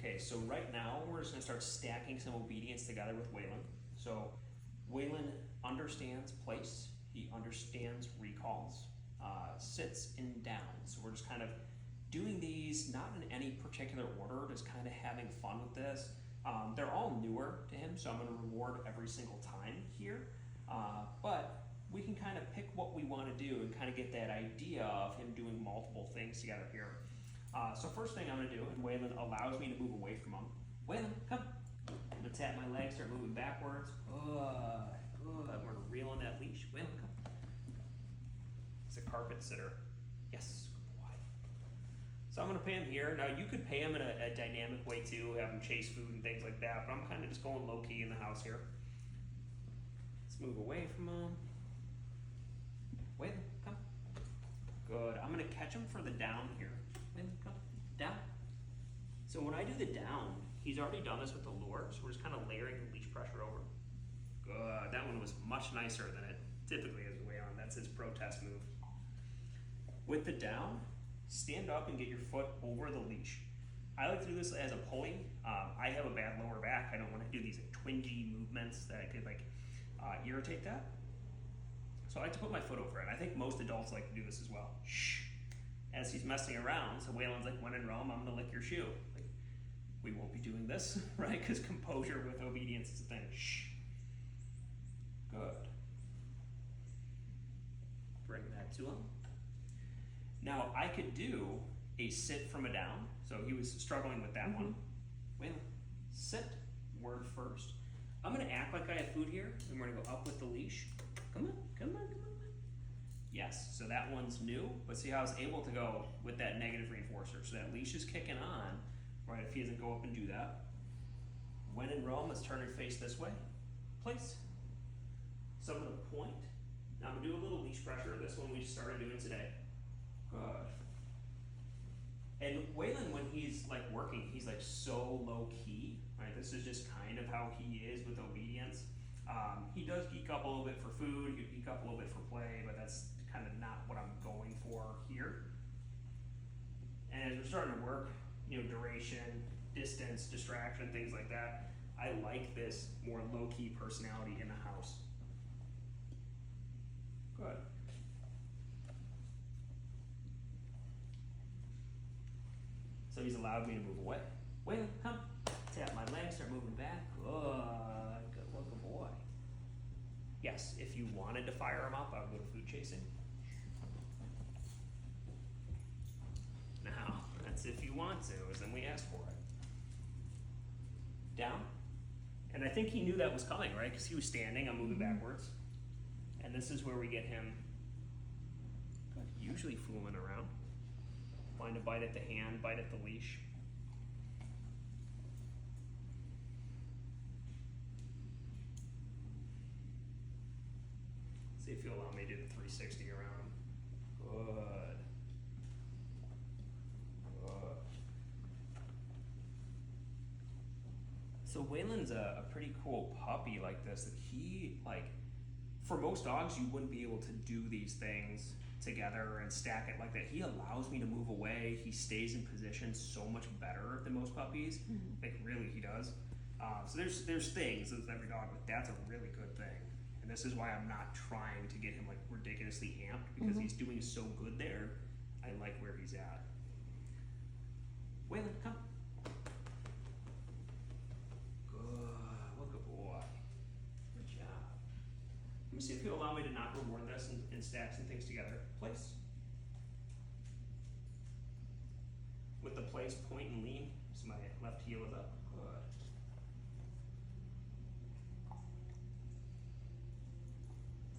Okay, so right now we're just gonna start stacking some obedience together with Waylon. So Waylon understands place, he understands recalls, sits and downs. So we're just kind of doing these not in any particular order, just kind of having fun with this. They're all newer to him, so I'm gonna reward every single time here. But we can kind of pick what we want to do and kind of get that idea of him doing multiple things together here. So first thing I'm going to do, and Waylon allows me to move away from him. Waylon, come. I'm going to tap my legs, start moving backwards. Good. We're going to reel on that leash. Waylon, come. It's a carpet sitter. Yes, good boy. So I'm going to pay him here. Now you could pay him in a dynamic way too, have him chase food and things like that, but I'm kind of just going low key in the house here. Let's move away from him. Waylon, come. Good. I'm going to catch him for the down here. Waylon, come. Down. So when I do the down, he's already done this with the lure, so we're just kind of layering the leash pressure over. Good. That one was much nicer than it typically is way on. That's his protest move. With the down, stand up and get your foot over the leash. I like to do this as a pulley. I have a bad lower back. I don't want to do these twingy movements that could irritate that. So I like to put my foot over it. I think most adults like to do this as well. Shh. As he's messing around, so Waylon's like, when in Rome, I'm gonna lick your shoe. Like, we won't be doing this, right? Because composure with obedience is a thing. Shh. Good. Bring that to him. Now I could do a sit from a down. So he was struggling with that one. Waylon, sit, word first. I'm gonna act like I have food here, and we're gonna go up with the leash. Come on, come on, come on. Yes, so that one's new, but see how I was able to go with that negative reinforcer. So that leash is kicking on, right, if he doesn't go up and do that. When in Rome, let's turn and face this way. Place. So I'm gonna point. Now I'm gonna do a little leash pressure. This one we just started doing today. Good. And Waylon, when he's like working, he's like so low key, right? This is just kind of how he is with obedience. He does geek up a little bit for food, he geek up a little bit for play, but that's kind of not what I'm going for here. And as we're starting to work, duration, distance, distraction, things like that, I like this more low-key personality in the house. Good. So he's allowed me to move away. Waylon, come. Tap my legs, start moving back. Good looking boy. Yes, if you wanted to fire him up, I would go to food chasing. Now, that's if you want to, is then we ask for it. Down. And I think he knew that was coming, right? Because he was standing, I'm moving backwards. And this is where we get him usually fooling around. Find a bite at the hand, bite at the leash. See if you'll allow me to do the 360 around him. Good. Good. So Waylon's a pretty cool puppy like this. That he, for most dogs, you wouldn't be able to do these things together and stack it like that. He allows me to move away. He stays in position so much better than most puppies. Like really, he does. So there's things with every dog, but that's a really good thing. And this is why I'm not trying to get him like ridiculously amped, because he's doing so good there. I like where he's at. Waylon, come. Good, look a boy. Good job. Let me see if you'll allow me to not reward this and stack some things together. Place. With the place, point and lean. So my left heel is up. Good.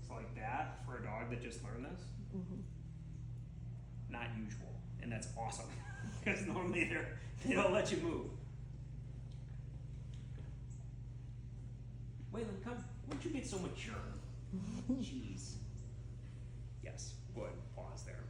So like that for a dog that just learned this, not usual, and that's awesome because normally they don't let you move. Waylon, come. Why'd you get so mature? Jeez. Yes. Good. Pause there.